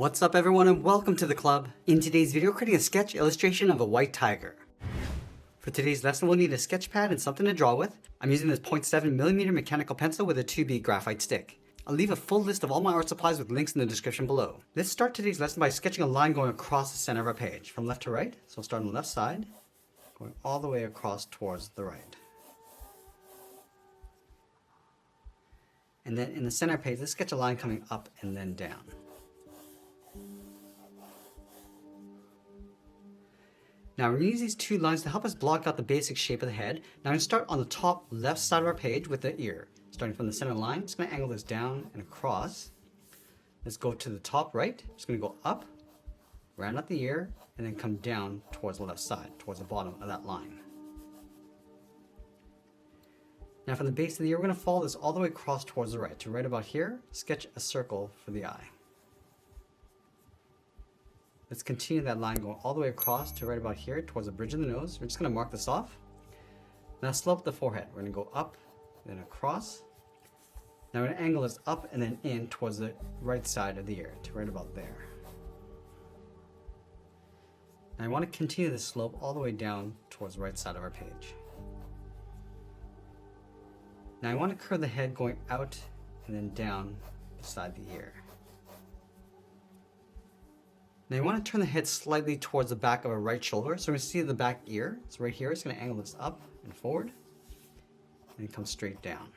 What's up everyone and welcome to the club. In today's video, creating a sketch illustration of a white tiger. For today's lesson, we'll need a sketch pad and something to draw with. I'm using this 0.7mm mechanical pencil with a 2B graphite stick. I'll leave a full list of all my art supplies with links in the description below. Let's start today's lesson by sketching a line going across the center of our page, from left to right. So we'll start on the left side, going all the way across towards the right. And then in the center page, let's sketch a line coming up and then down. Now we're going to use these two lines to help us block out the basic shape of the head. Now I'm going to start on the top left side of our page with the ear. Starting from the center line, just going to angle this down and across. Let's go to the top right. Just going to go up, round out the ear, and then come down towards the left side, towards the bottom of that line. Now from the base of the ear, we're going to follow this all the way across towards the right. To right about here, sketch a circle for the eye. Let's continue that line going all the way across to right about here towards the bridge of the nose. We're just going to mark this off. Now slope the forehead. We're going to go up, then across. Now we're going to angle this up and then in towards the right side of the ear to right about there. Now I want to continue this slope all the way down towards the right side of our page. Now I want to curve the head going out and then down beside the ear. Now you want to turn the head slightly towards the back of our right shoulder. So we're going to see the back ear. So right here, it's going to angle this up and forward and come straight down.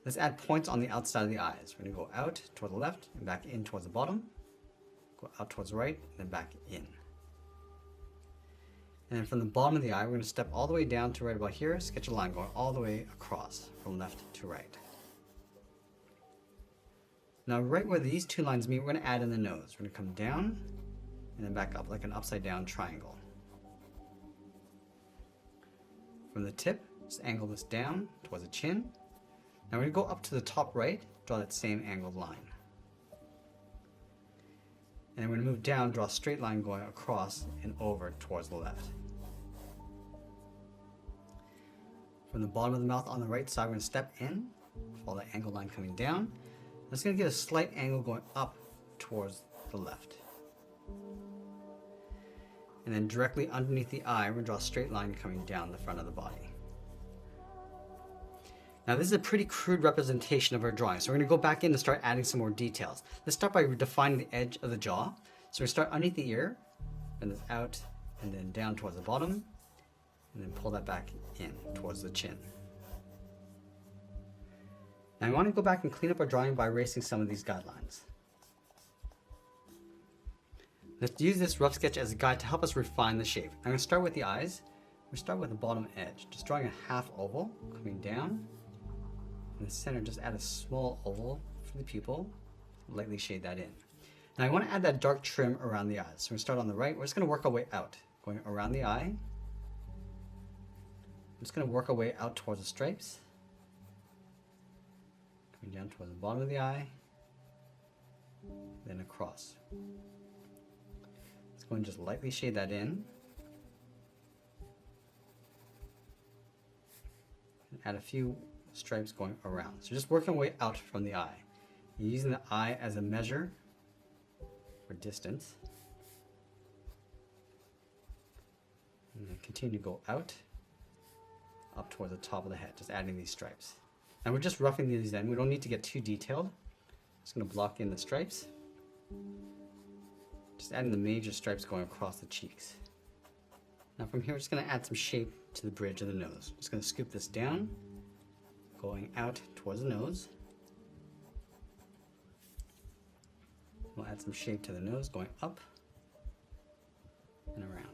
Let's add points on the outside of the eyes. We're going to go out toward the left and back in towards the bottom. Go out towards the right and then back in. And then from the bottom of the eye, we're going to step all the way down to right about here, sketch a line going all the way across from left to right. Now right where these two lines meet, we're going to add in the nose. We're going to come down and then back up like an upside down triangle. From the tip, just angle this down towards the chin. Now we're going to go up to the top right, draw that same angled line. And then we're going to move down, draw a straight line going across and over towards the left. From the bottom of the mouth on the right side, we're going to step in, follow that angled line coming down. It's going to get a slight angle going up towards the left. And then directly underneath the eye, we're going to draw a straight line coming down the front of the body. Now this is a pretty crude representation of our drawing, so we're going to go back in and start adding some more details. Let's start by defining the edge of the jaw. So we start underneath the ear, and this out, and then down towards the bottom, and then pull that back in towards the chin. Now I want to go back and clean up our drawing by erasing some of these guidelines. Let's use this rough sketch as a guide to help us refine the shape. I'm going to start with the eyes. We start with the bottom edge, just drawing a half oval coming down. In the center, just add a small oval for the pupil, lightly shade that in. Now I want to add that dark trim around the eyes. So we start on the right, we're just going to work our way out, going around the eye. I'm just going to work our way out towards the stripes. Coming down towards the bottom of the eye, then across. Let's go and just lightly shade that in. And add a few stripes going around. So just working our way out from the eye. You're using the eye as a measure for distance. And then continue to go out, up towards the top of the head, just adding these stripes. And we're just roughing these in. We don't need to get too detailed. Just going to block in the stripes. Just adding the major stripes going across the cheeks. Now from here, we're just going to add some shape to the bridge of the nose. Just going to scoop this down, going out towards the nose. We'll add some shape to the nose, going up and around.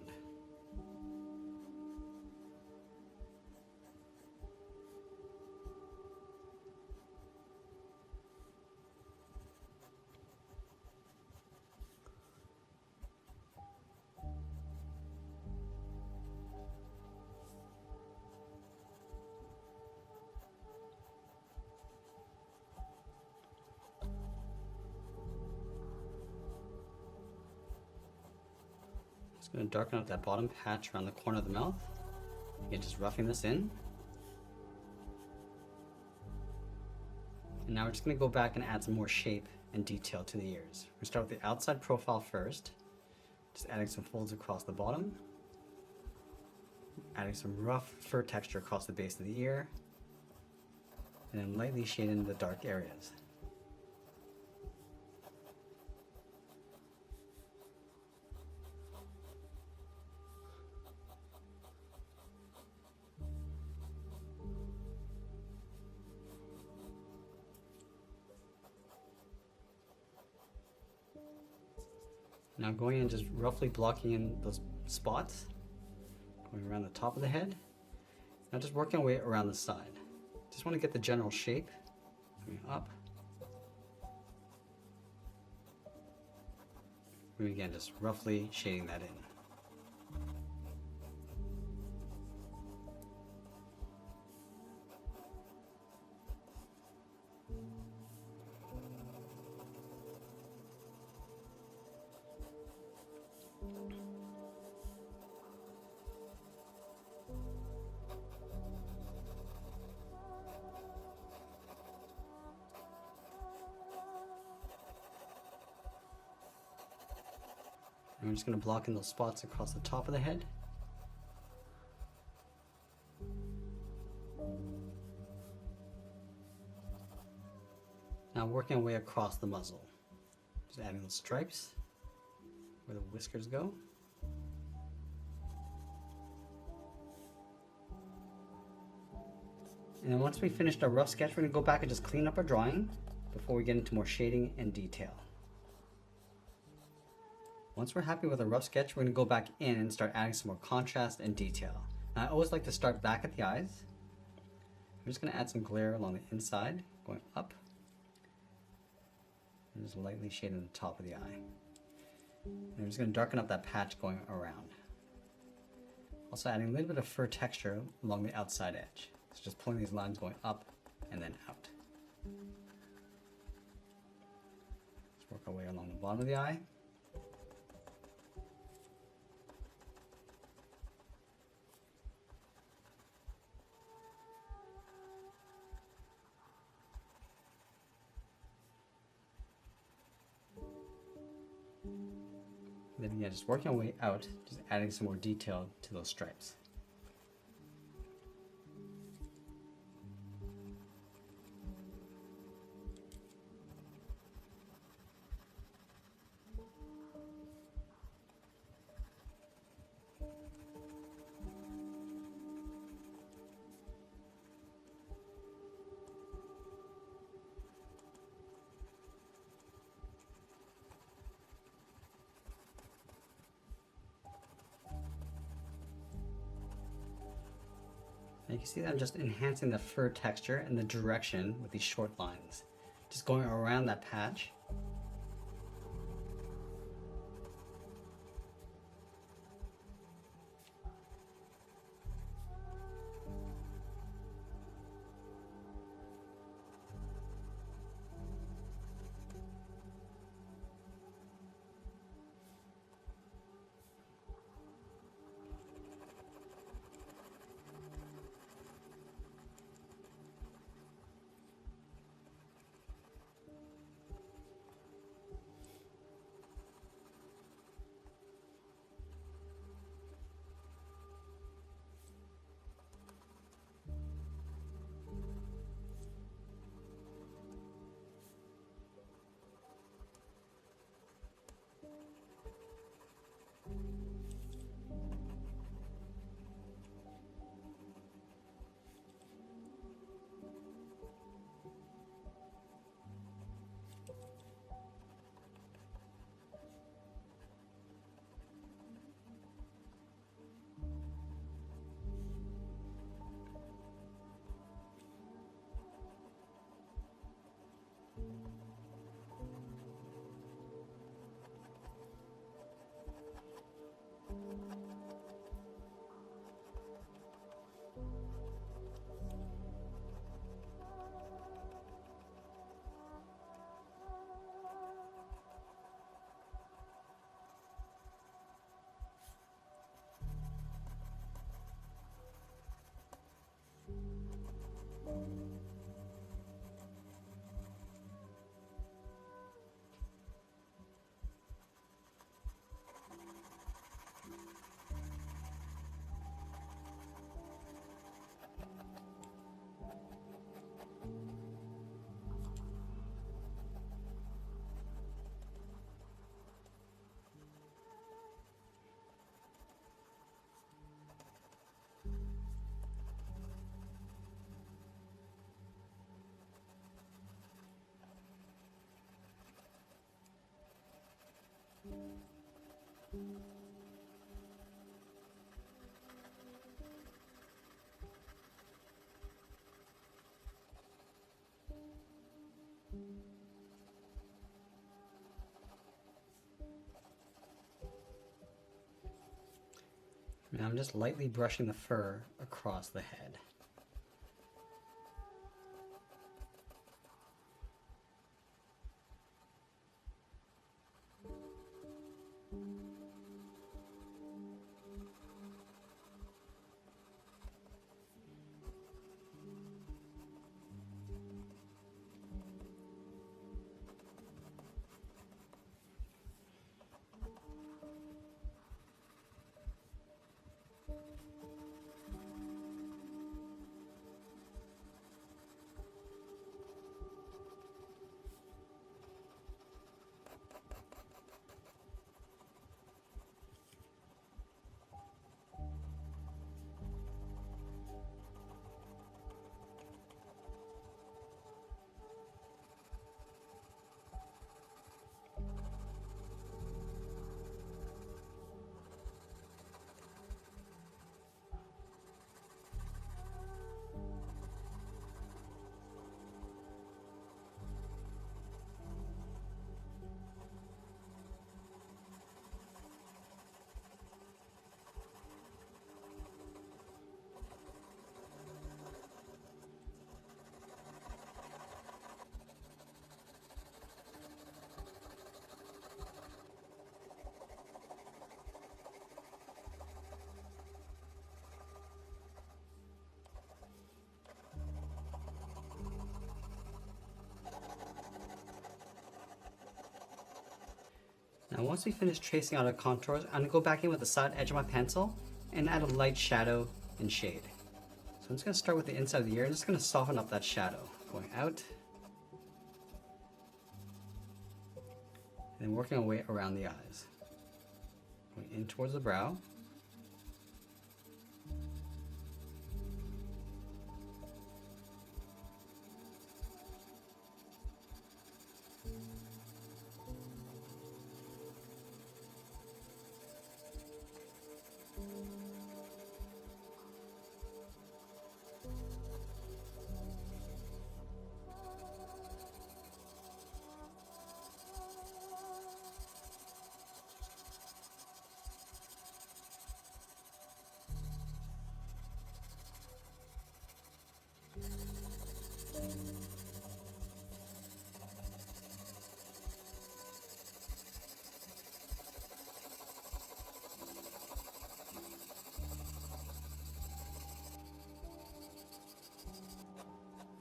Just going to darken out that bottom patch around the corner of the mouth. Again, just roughing this in. And now we're just going to go back and add some more shape and detail to the ears. We'll start with the outside profile first, just adding some folds across the bottom, adding some rough fur texture across the base of the ear, and then lightly shading the dark areas. Now going in, just roughly blocking in those spots, going around the top of the head. Now just working our way around the side. Just want to get the general shape, coming up. And again, just roughly shading that in. And we're just going to block in those spots across the top of the head. Now working our way across the muzzle. Just adding those stripes where the whiskers go. And then once we finished our rough sketch, we're going to go back and just clean up our drawing before we get into more shading and detail. Once we're happy with a rough sketch, we're going to go back in and start adding some more contrast and detail. Now, I always like to start back at the eyes. I'm just going to add some glare along the inside, going up, and just lightly shading the top of the eye. And I'm just going to darken up that patch going around. Also adding a little bit of fur texture along the outside edge. So just pulling these lines going up and then out. Let's work our way along the bottom of the eye. Then again, just working our way out, just adding some more detail to those stripes. And you can see that I'm just enhancing the fur texture and the direction with these short lines. Just going around that patch. Now I'm just lightly brushing the fur across the head. Now once we finish tracing out our contours, I'm going to go back in with the side edge of my pencil and add a light shadow and shade. So I'm just going to start with the inside of the ear and just going to soften up that shadow, going out and working our way around the eyes. Going in towards the brow.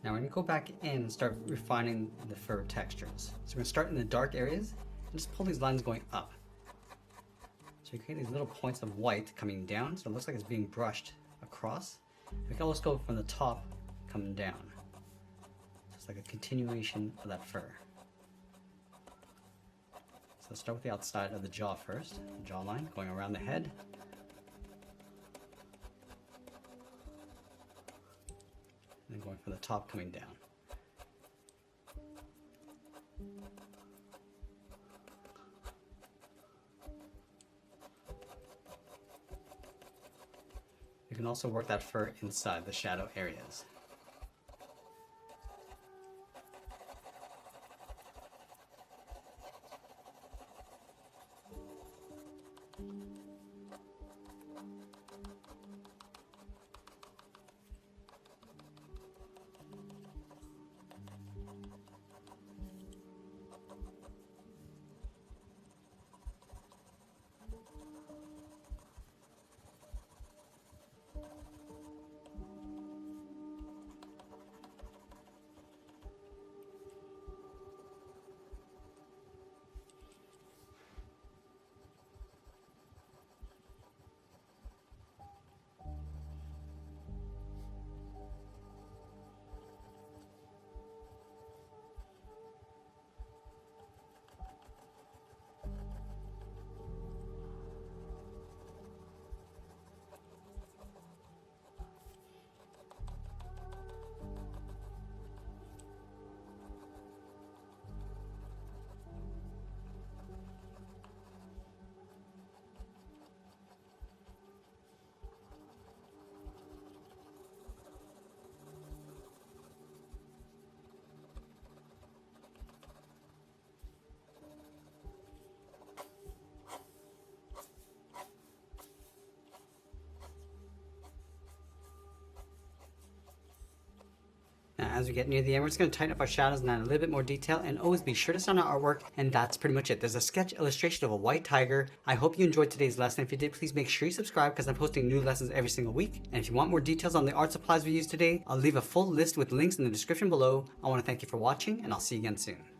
Now we're going to go back in and start refining the fur textures. So we're going to start in the dark areas and just pull these lines going up. So you create these little points of white coming down, so it looks like it's being brushed across. We can almost go from the top coming down. So it's like a continuation of that fur. So let's start with the outside of the jaw first, the jawline, going around the head. And then going from the top coming down. You can also work that fur inside the shadow areas. as we get near the end, we're just going to tighten up our shadows and add a little bit more detail, and always be sure to sign our artwork, and that's pretty much it. There's a sketch illustration of a white tiger. I hope you enjoyed today's lesson. If you did, please make sure you subscribe because I'm posting new lessons every single week. And if you want more details on the art supplies we used today, I'll leave a full list with links in the description below. I want to thank you for watching, and I'll see you again soon.